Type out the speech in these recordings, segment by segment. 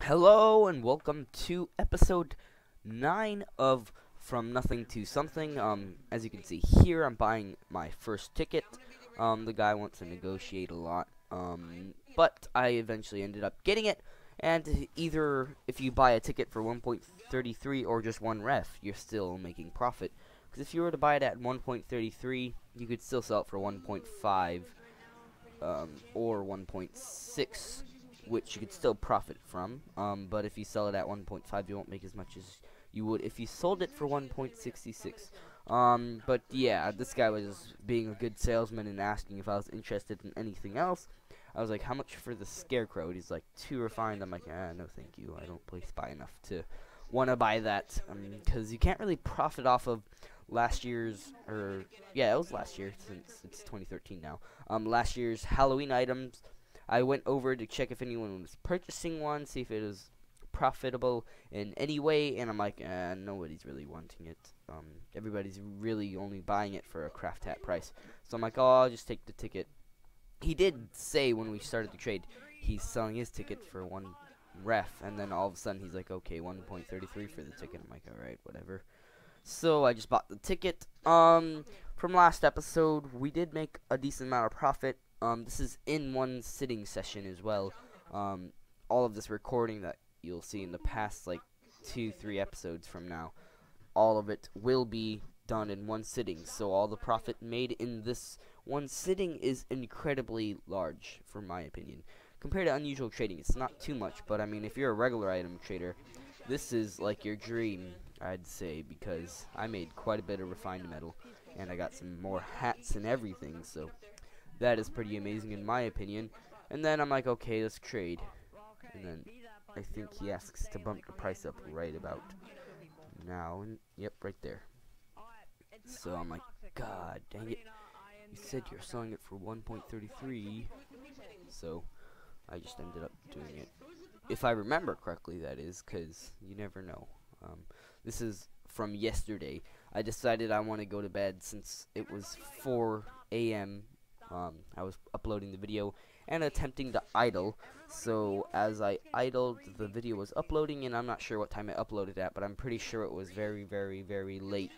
Hello and welcome to episode 9 of From Nothing to Something. As you can see here, I'm buying my first ticket. The guy wants to negotiate a lot, but I eventually ended up getting it. And either if you buy a ticket for 1.33 or just one ref, you're still making profit. Because if you were to buy it at 1.33, you could still sell it for 1.5 or 1.6. Which you could still profit from, but if you sell it at 1.5, you won't make as much as you would if you sold it for 1.66. But yeah, this guy was being a good salesman and asking if I was interested in anything else. I was like, how much for the scarecrow? And he's like, 2 refined. I'm like, no thank you, I don't play spy enough to want to buy that, because you can't really profit off of last year's, yeah, it was last year, since it's 2013 now, last year's Halloween items. I went over to check if anyone was purchasing one, see if it was profitable in any way, and I'm like, nobody's really wanting it. Everybody's really only buying it for a craft hat price. So I'm like, oh, I'll just take the ticket. He did say when we started the trade, he's selling his ticket for 1 ref, and then all of a sudden he's like, okay, 1.33 for the ticket. I'm like, alright, whatever. So I just bought the ticket. From last episode, we did make a decent amount of profit. This is in one sitting session as well. All of this recording that you'll see in the past, like, 2-3 episodes from now, all of it will be done in one sitting. So all the profit made in this one sitting is incredibly large, for my opinion. Compared to unusual trading, it's not too much, but I mean, if you're a regular item trader, this is like your dream, I'd say, because I made quite a bit of refined metal, and I got some more hats and everything, so that is pretty amazing in my opinion. And then I'm like, okay, let's trade. And then I think he asks to bump the price up right about now. And yep, right there. So I'm like, God dang it. You said you're selling it for 1.33. So I just ended up doing it. If I remember correctly, that is, because you never know. This is from yesterday. I decided I want to go to bed since it was 4 a.m. I was uploading the video and attempting to idle, so as I idled, the video was uploading, and I'm not sure what time I uploaded at, but I'm pretty sure it was very, very, very late.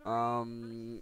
Sorry,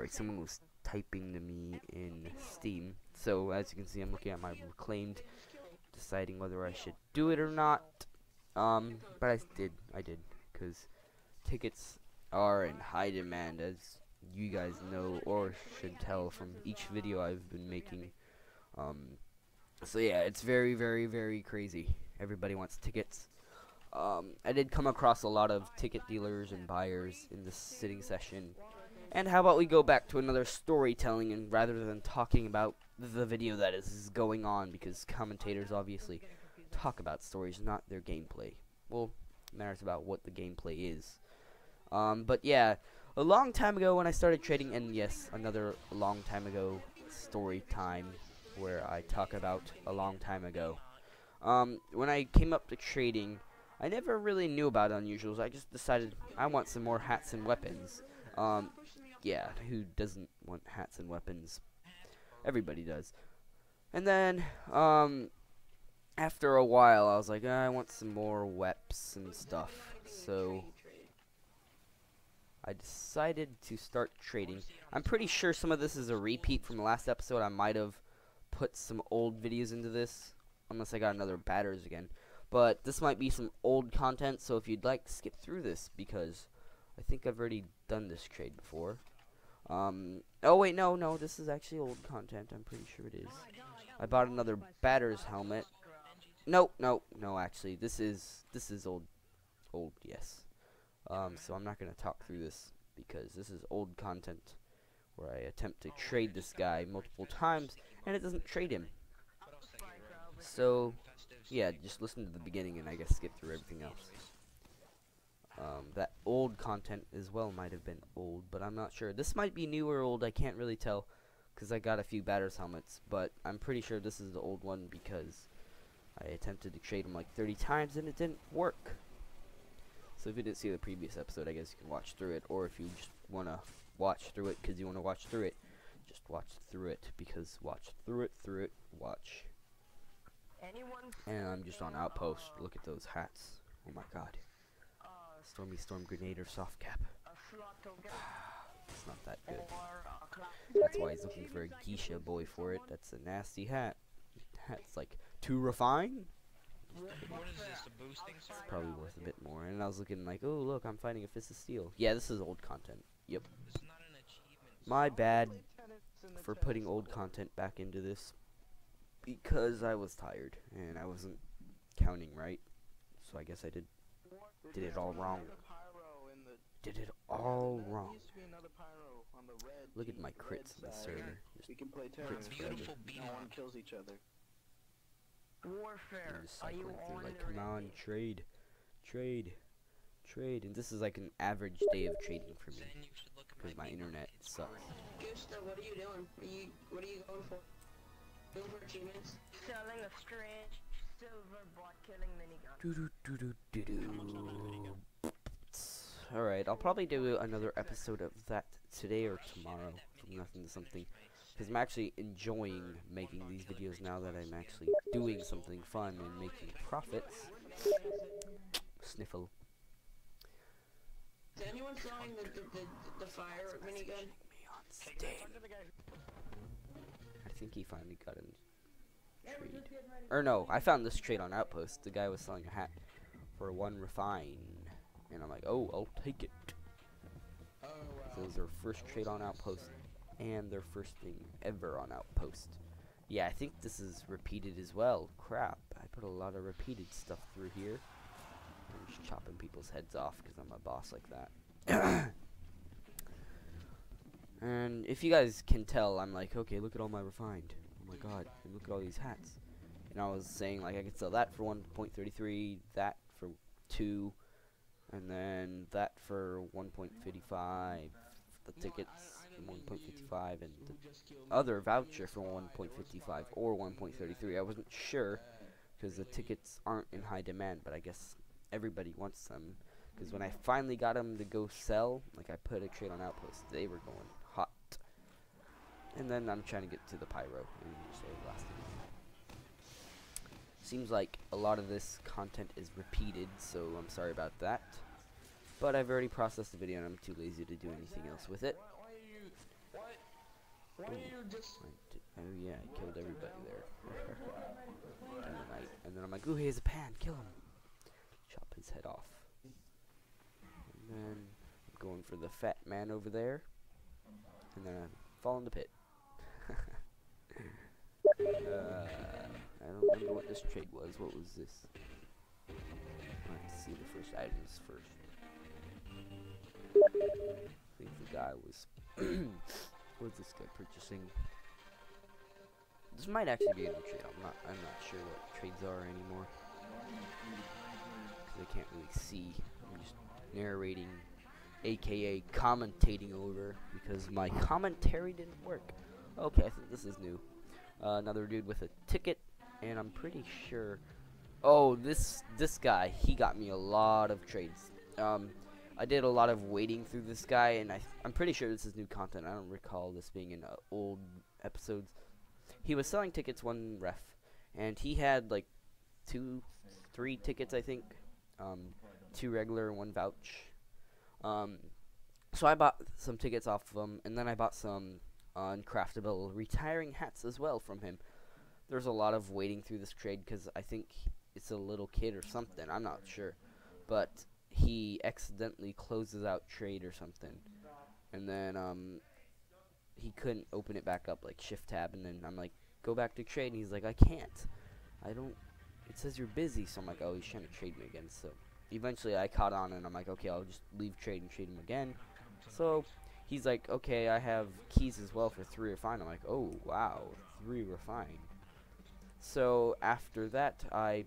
someone was typing to me in Steam, so as you can see, I'm looking at my reclaimed, deciding whether I should do it or not, but I did, because tickets are in high demand, as you guys know or should tell from each video I've been making. So yeah, it's very, very, very crazy. Everybody wants tickets. I did come across a lot of ticket dealers and buyers in this sitting session. And how about we go back to another storytelling, and rather than talking about the video that is going on, because commentators obviously talk about stories, not their gameplay. Well, it matters about what the gameplay is. But yeah, a long time ago when I started trading, and yes, another long time ago story time where I talk about a long time ago. When I came up to trading, I never really knew about unusuals. I just decided I want some more hats and weapons. Yeah, who doesn't want hats and weapons? Everybody does. And then, after a while, I was like, I want some more weps and stuff. So I decided to start trading. I'm pretty sure some of this is a repeat from the last episode. I might have put some old videos into this, unless I got another batters again. But this might be some old content, so if you'd like to skip through this, because I think I've already done this trade before. Oh wait, no, this is actually old content. I'm pretty sure it is. I bought another batter's helmet. No, actually, this is old, yes. So I'm not going to talk through this, because this is old content where I attempt to trade this guy multiple times, and it doesn't trade him. So, yeah, just listen to the beginning, and I guess skip through everything else. That old content as well might have been old, but I'm not sure. This might be new or old, I can't really tell, because I got a few batter's helmets, but I'm pretty sure this is the old one, because I attempted to trade him like 30 times, and it didn't work. So if you didn't see the previous episode, I guess you can watch through it, or if you just want to watch through it because you want to watch through it, just watch through it, because watch through it, watch And I'm just on outpost. Look at those hats. Oh my god. Stormy Storm Grenade or Soft Cap. It's not that good. That's why he's looking for a geisha boy for it. That's a nasty hat. Hat's like too refined. What is this, the boosting It's circle? probably worth a bit more. And I was looking like, oh look, I'm fighting a Fist of Steel. Yeah, this is old content. Yep. It's not an achievement. My bad for putting old content back into this. Because I was tired and I wasn't counting right. So I guess I did it all wrong. Did it all wrong. Look at my crits in the server. We can play It's terrorists. beautiful beat No one up. kills each other. Warfare. I'm just Are you cycling through on like, the come on, ready? trade. And this is like an average day of trading for me. Then you should look at Because my beat up. internet It's sucks. fine. Gusta, what are you doing? What are you going for? Going for achievements? Selling a strange silver bot killing minigun. Alright, I'll probably do another episode of that today or tomorrow, from nothing to something, because I'm actually enjoying making these videos now that I'm actually doing something fun and making profits. Sniffle. Is anyone selling the fire minigun? Me on Steam. I think he finally got in trade. Or no, I found this trade on Outpost. The guy was selling a hat for 1 refine. And I'm like, oh, I'll take it. So it was their first trade on Outpost and their first thing ever on Outpost. Yeah, I think this is repeated as well. Crap, I put a lot of repeated stuff through here. I'm just chopping people's heads off because I'm a boss like that. And if you guys can tell, I'm like, okay, look at all my refined. Oh my god, and look at all these hats. And I was saying, like, I could sell that for 1.33, that for 2, and then that for 1.55, the tickets 1.55, and the other voucher for 1.55 or 1.33. I wasn't sure because the tickets aren't in high demand, but I guess everybody wants them. Because when I finally got them to go sell, like I put a trade on Outpost, they were going hot. And then I'm trying to get to the pyro and just lasting. Seems like a lot of this content is repeated, so I'm sorry about that. But I've already processed the video and I'm too lazy to do anything else with it. Why are you just... Oh yeah, I killed everybody there. Dynamite. And then I'm like, ooh, he has a pan, kill him. Chop his head off. And then I'm going for the fat man over there. And then I fall in the pit. I don't remember what this trade was. What was this? Let's see the first items first. I think the guy was... what was this guy purchasing? This might actually be a new trade. I'm not sure what trades are anymore. Because I can't really see. I'm just narrating, aka commentating over, because my commentary didn't work. Okay, I think this is new. Another dude with a ticket, and I'm pretty sure... Oh, this guy, he got me a lot of trades. I did a lot of waiting through this guy, and I'm pretty sure this is new content. I don't recall this being in old episodes. He was selling tickets, 1 ref, and he had like 3 tickets, I think. 2 regular, 1 vouch. So I bought some tickets off of him, and then I bought some uncraftable retiring hats as well from him. There's a lot of waiting through this trade because I think it's a little kid or something. I'm not sure, but he accidentally closes out trade or something, and then he couldn't open it back up, like shift tab, and then I'm like, go back to trade, and he's like, I can't. It says you're busy. So I'm like, oh, he's trying to trade me again. So eventually I caught on, and I'm like, okay, I'll just leave trade and trade him again. So he's like, okay, I have keys as well for 3 refine. I'm like, oh wow, 3 refine. So after that, I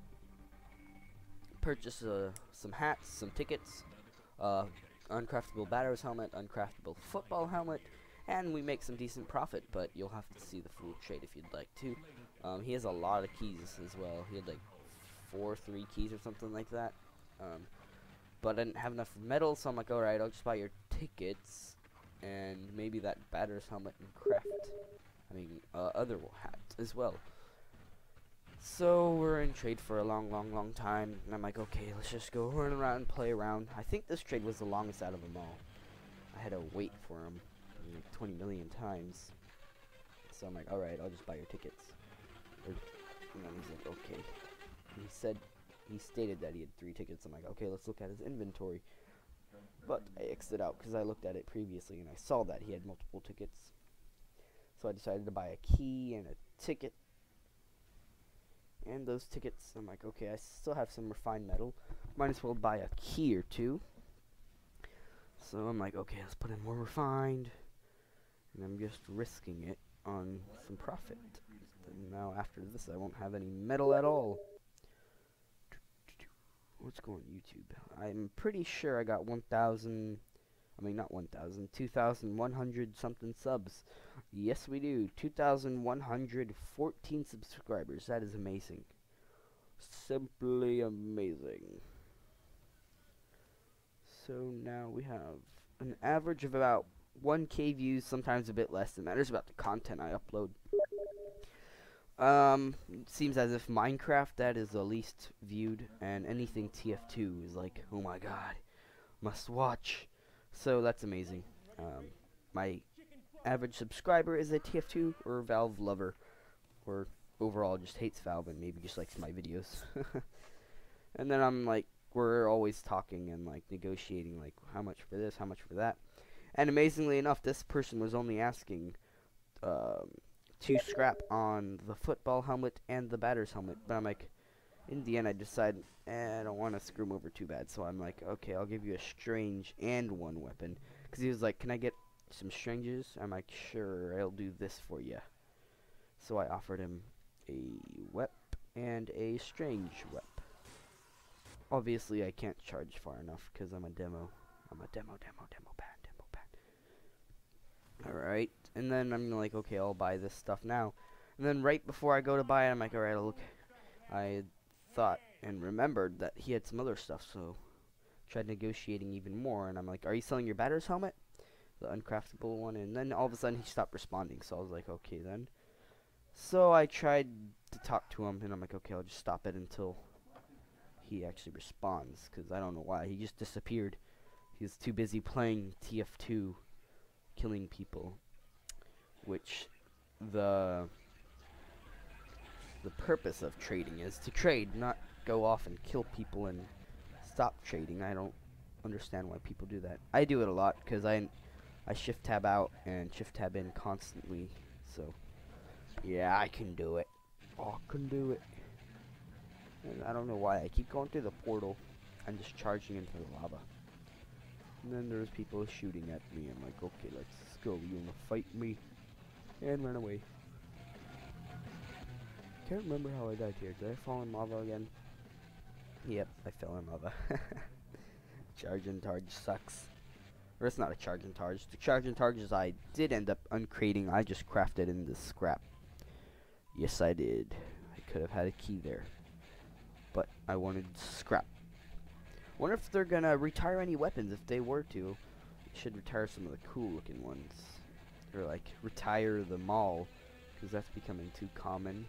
purchased some hats, some tickets, uncraftable batter's helmet, uncraftable football helmet, and we make some decent profit, but you'll have to see the full trade if you'd like to. He has a lot of keys as well. He had like 3 keys or something like that. But I didn't have enough metal, so I'm like, alright, I'll just buy your tickets, and maybe that batter's helmet and other hat as well. So we're were in trade for a long time, and I'm like, okay, let's just go run around and play around. I think this trade was the longest out of them all. I had to wait for him like 20 million times. So I'm like, alright, I'll just buy your tickets. And then he's like, okay. He stated that he had 3 tickets. I'm like, okay, let's look at his inventory. But I exited out because I looked at it previously and I saw that he had multiple tickets. So I decided to buy a key and a ticket. And those tickets, I'm like, okay, I still have some refined metal. Might as well buy a key or 2. So I'm like, okay, let's put in more refined. And I'm just risking it on some profit. And now after this, I won't have any metal at all. Let's go on YouTube. I'm pretty sure I got 2,100 something subs. Yes, we do. 2,114 subscribers. That is amazing. Simply amazing. So now we have an average of about 1K views, sometimes a bit less, and that is about the content I upload. It seems as if Minecraft, that is the least viewed, and anything TF2 is like, oh my god, must watch. So that's amazing. My average subscriber is a TF2 or Valve lover, or overall just hates Valve and maybe just likes my videos. And then I'm like, we're always talking and like negotiating, like how much for this, how much for that. And amazingly enough, this person was only asking 2 scrap on the football helmet and the batter's helmet. But I'm like, in the end, I decided, I don't want to screw him over too bad. So I'm like, okay, I'll give you a strange and 1 weapon. Because he was like, can I get some stranges? I'm like, sure, I'll do this for you. So I offered him a wep and a strange wep. Obviously, I can't charge far enough because I'm a demo. I'm a demo pan. Alright, and then I'm like, okay, I'll buy this stuff now. And then right before I go to buy it, I'm like, alright, I'll look. I thought and remembered that he had some other stuff, so tried negotiating even more. And I'm like, are you selling your batter's helmet? The uncraftable one. And then all of a sudden he stopped responding, so I was like, okay then. So I tried to talk to him, and I'm like, okay, I'll just stop it until he actually responds, because I don't know why. He just disappeared. He was too busy playing TF2, killing people, which the purpose of trading is to trade, not go off and kill people and stop trading. I don't understand why people do that. I do it a lot because I shift tab out and shift tab in constantly. So yeah, I can do it. I can do it. And I don't know why I keep going through the portal and just charging into the lava. And then there's people shooting at me. I'm like, okay, let's go. You wanna fight me? And run away. Can't remember how I died here. Did I fall in lava again? Yep, I fell in lava. Charge and targe sucks. Or it's not a charge and targe. The charge and targes I did end up uncrating. I just crafted in this scrap. Yes, I did. I could have had a key there. But I wanted scrap. Wonder if they're gonna retire any weapons. If they were to, they should retire some of the cool looking ones. Or like retire the mall, because that's becoming too common.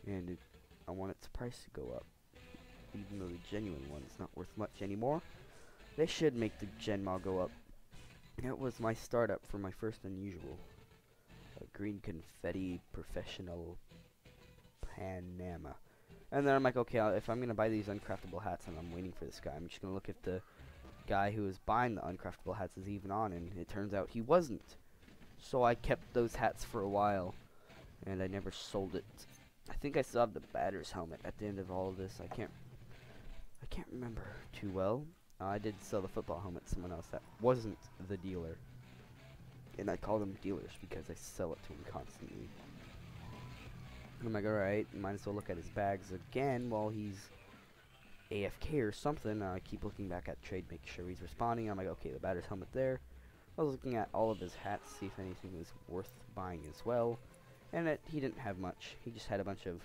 And I want its price to go up. Even though the genuine one's not worth much anymore. They should make the gen mall go up. It was my startup for my first unusual. A green confetti professional Panama. And then I'm like, okay, if I'm gonna buy these uncraftable hats and I'm waiting for this guy, I'm just gonna look if the guy who was buying the uncraftable hats is even on, and it turns out he wasn't. So I kept those hats for a while, and I never sold it. I think I still have the batter's helmet at the end of all of this. I can't remember too well. I did sell the football helmet to someone else that wasn't the dealer. And I call them dealers because I sell it to him constantly. And I'm like, alright, might as well look at his bags again while he's AFK or something. I keep looking back at trade, make sure he's responding. I'm like, okay, the batter's helmet there. I was looking at all of his hats, see if anything was worth buying as well. And he didn't have much. He just had a bunch of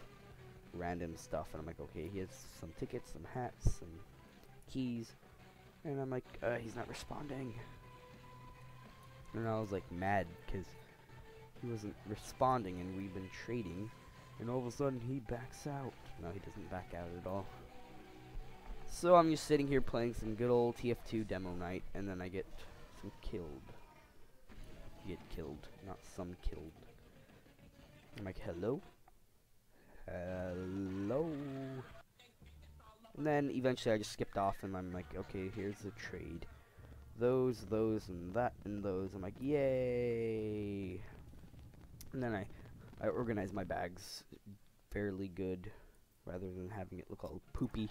random stuff. And I'm like, okay, he has some tickets, some hats, some keys. And I'm like, he's not responding. And I was like mad because he wasn't responding and we've been trading. And all of a sudden he backs out. No, he doesn't back out at all. So I'm just sitting here playing some good old TF2 demo night, and then I get some killed. Get killed, not some killed. I'm like, hello? Hello? And then eventually I just skipped off, and I'm like, okay, here's the trade. Those, and that, and those. I'm like, yay! And then I organize my bags fairly good, rather than having it look all poopy.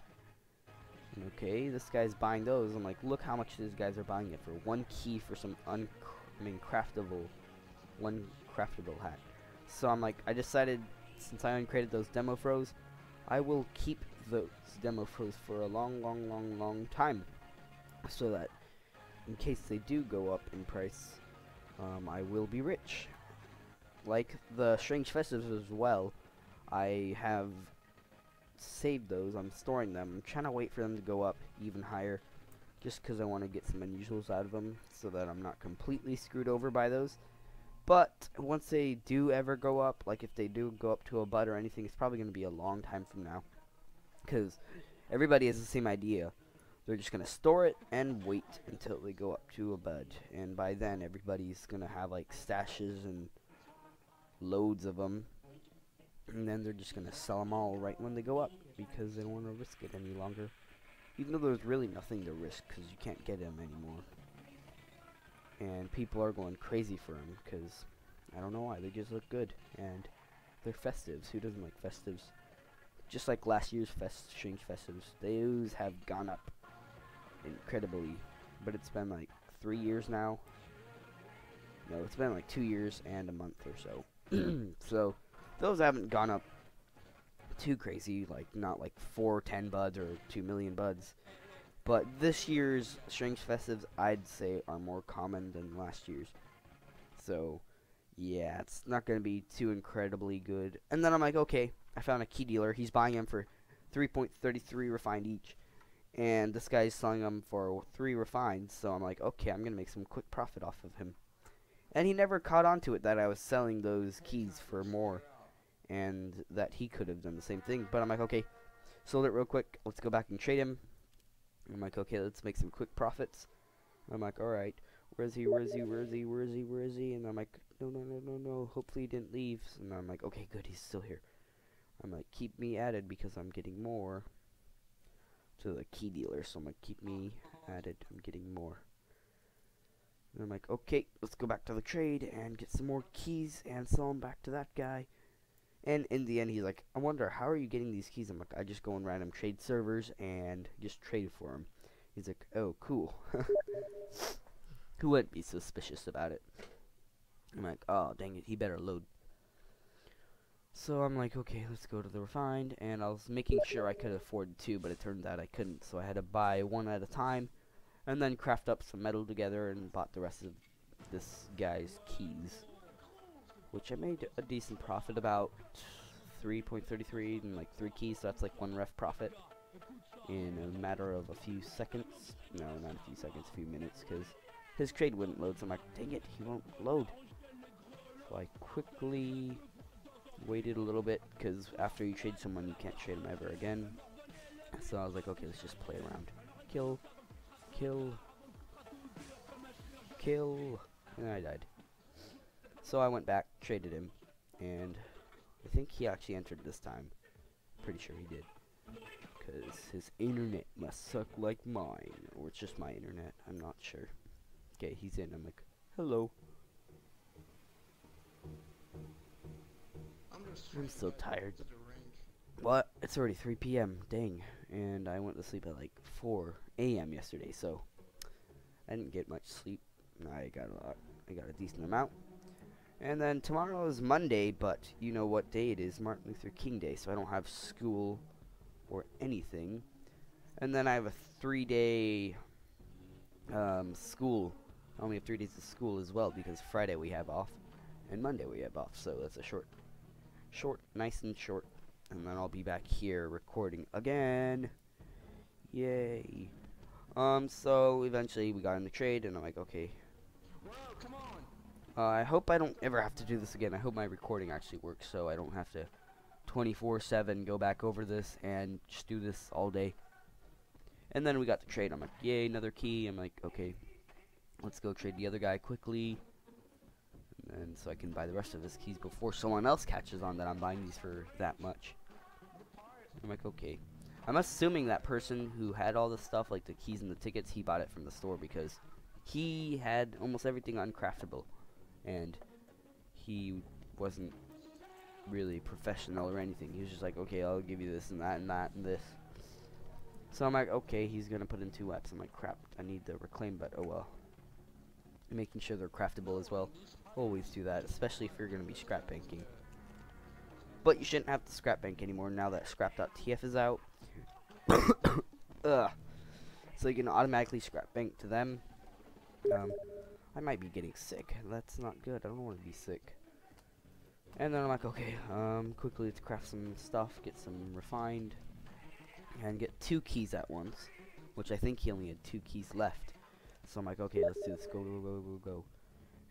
And okay, this guy's buying those. I'm like, look how much these guys are buying it for. One key for some craftable hat. So I'm like, I decided, since I uncrated those demo froze, I will keep those demo froze for a long time, so that in case they do go up in price, I will be rich. Like the Strange Festives as well, I have saved those. I'm storing them. I'm trying to wait for them to go up even higher, just because I want to get some unusuals out of them, so that I'm not completely screwed over by those. But once they do ever go up, like if they do go up to a bud or anything, it's probably going to be a long time from now, because everybody has the same idea. They're just going to store it and wait until they go up to a bud, and by then everybody's going to have like stashes and loads of them, and then they're just going to sell them all right when they go up, because they don't want to risk it any longer, even though there's really nothing to risk, because you can't get them anymore. And people are going crazy for them, because I don't know why, they just look good, and they're festives. Who doesn't like festives? Just like last year's Strange Festives, those have gone up incredibly, but it's been like 3 years now. No, it's been like 2 years and a month or so. So those haven't gone up too crazy, like not like 410 buds or 2 million buds. But this year's Strange Festives, I'd say, are more common than last year's. So yeah, it's not going to be too incredibly good. And then I'm like, okay, I found a key dealer. He's buying them for 3.33 refined each, and this guy's selling them for 3 refined. So I'm like, okay, I'm going to make some quick profit off of him. And he never caught on to it that I was selling those keys for more, and that he could have done the same thing. But I'm like, okay, sold it real quick. Let's go back and trade him. I'm like, okay, let's make some quick profits. I'm like, alright, where is he? And I'm like, no, hopefully he didn't leave. And I'm like, okay, good, he's still here. I'm like, keep me added, because I'm getting more to the key dealer. So I'm like, keep me added, I'm getting more. And I'm like, okay, let's go back to the trade and get some more keys and sell them back to that guy. And in the end, he's like, I wonder, how are you getting these keys? I'm like, I just go on random trade servers and just trade for them. He's like, oh, cool. Who wouldn't be suspicious about it? I'm like, oh, dang it, he better load. So I'm like, okay, let's go to the refined. And I was making sure I could afford 2, but it turned out I couldn't. So I had to buy 1 at a time, and then craft up some metal together and bought the rest of this guy's keys, which I made a decent profit, about 3.33 and like 3 keys, so that's like 1 ref profit in a matter of a few seconds. No, not a few seconds, a few minutes, because his trade wouldn't load. So I'm like, dang it, he won't load. So I quickly waited a little bit, because after you trade someone, you can't trade them ever again. So I was like, okay, let's just play around. Kill, and I died. So I went back, traded him, and I think he actually entered this time. Pretty sure he did, because his internet must suck like mine, or it's just my internet, I'm not sure. Okay, he's in. I'm like, hello. I'm so tired. What? It's already 3 p.m. Dang. And I went to sleep at like 4 a.m. yesterday, so I didn't get much sleep. I got a decent amount. And then tomorrow is Monday, but you know what day it is, Martin Luther King Day, so I don't have school or anything. And then I have a 3-day school. I only have 3 days of school as well, because Friday we have off and Monday we have off, so that's a short, nice and short. And then I'll be back here recording again. Yay. So eventually we got in the trade, and I'm like, okay. I hope I don't ever have to do this again. I hope my recording actually works, so I don't have to 24/7 go back over this and just do this all day. And then we got the trade. I'm like, yay, another key. I'm like, okay, let's go trade the other guy quickly. And so I can buy the rest of his keys before someone else catches on that I'm buying these for that much. I'm like, okay. I'm assuming that person who had all this stuff, like the keys and the tickets, he bought it from the store because he had almost everything uncraftable. And he wasn't really professional or anything. He was just like, okay, I'll give you this and that and that and this. So I'm like, okay, he's gonna put in 2 eps. I'm like, crap, I need the reclaim, but oh well. Making sure they're craftable as well. Always do that, especially if you're gonna be scrap banking. But you shouldn't have to scrap bank anymore now that scrap.tf is out. Ugh. So you can automatically scrap bank to them. I might be getting sick. That's not good. I don't want to be sick. And then I'm like, okay, quickly let's craft some stuff, get some refined, and get 2 keys at once, which I think he only had 2 keys left. So I'm like, okay, let's do this. Go, go, go, go, go.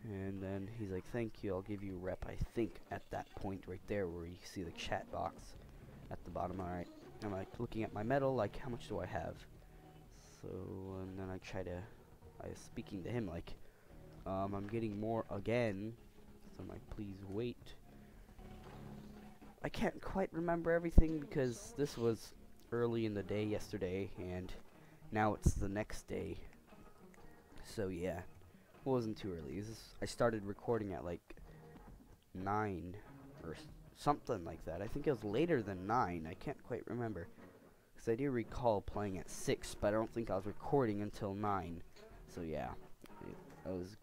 And then he's like, thank you, I'll give you a rep, I think, at that point right there where you see the chat box at the bottom. Alright, I'm like looking at my medal, like, how much do I have? So, and then I was speaking to him, like, I'm getting more again. So I'm like, please wait. I can't quite remember everything because this was early in the day yesterday, and now it's the next day. So yeah. It wasn't too early. I started recording at like 9 or something like that. I think it was later than 9. I can't quite remember. Because I do recall playing at 6, but I don't think I was recording until 9. So yeah, I was